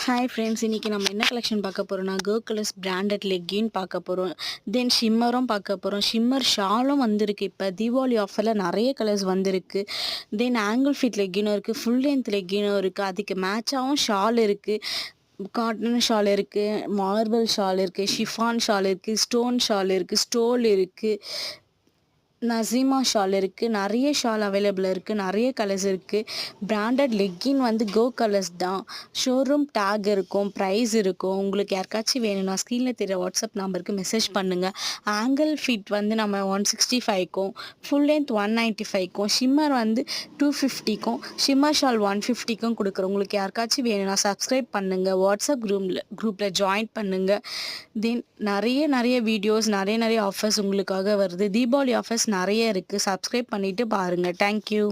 Hi friends, இன்றைக்கி நம்ம என்ன கலெக்ஷன் பார்க்க போகிறோம்னா கலர்ஸ் பிராண்டட் லெக்கின் பார்க்க போகிறோம். தென் ஷிம்மரும் பார்க்க போகிறோம். ஷிம்மர் ஷாலும் வந்திருக்கு. இப்போ தீபாவளி ஆஃபரில் நிறைய கலர்ஸ் வந்திருக்கு. தென் ஆங்கிள் ஃபிட் லெக்கினும் இருக்குது, ஃபுல் லென்த் லெக்கினும் இருக்குது. அதுக்கு மேட்சாகவும் ஷால் இருக்குது. காட்டன் ஷால் இருக்குது, மார்பிள் ஷால் இருக்குது, ஷிஃபான் ஷால் இருக்குது, ஸ்டோன் ஷால் இருக்குது, ஸ்டோல் இருக்குது, நசீமா ஷால் இருக்குது. நிறைய ஷால் அவைலபிள் இருக்குது, நிறைய கலர்ஸ் இருக்குது. பிராண்டட் லெக்கின் வந்து கலர்ஸ் தான். ஷோரூம் டேக் இருக்கும், ப்ரைஸ் இருக்கும். உங்களுக்கு யாருக்காச்சும் வேணும்னா ஸ்க்ரீனில் தெரிய வாட்ஸ்அப் நம்பருக்கு மெசேஜ் பண்ணுங்கள். ஆங்கிள் ஃபிட் வந்து நம்ம 165க்கும், ஃபுல் லென்த் 195க்கும், ஷிம்மர் வந்து 250க்கும், ஷிம்மர் ஷால் 150க்கும் கொடுக்குறோம். உங்களுக்கு யாருக்காச்சும் வேணும்னா சப்ஸ்கிரைப் பண்ணுங்கள், வாட்ஸ்அப் குரூப்பில் ஜாயின் பண்ணுங்கள். தென் நிறைய வீடியோஸ், நிறைய ஆஃபர்ஸ் உங்களுக்காக வருது. தீபாவளி ஆஃபர்ஸ் நிறைய இருக்குது. சப்ஸ்கிரைப் பண்ணிவிட்டு பாருங்கள். தேங்க்யூ.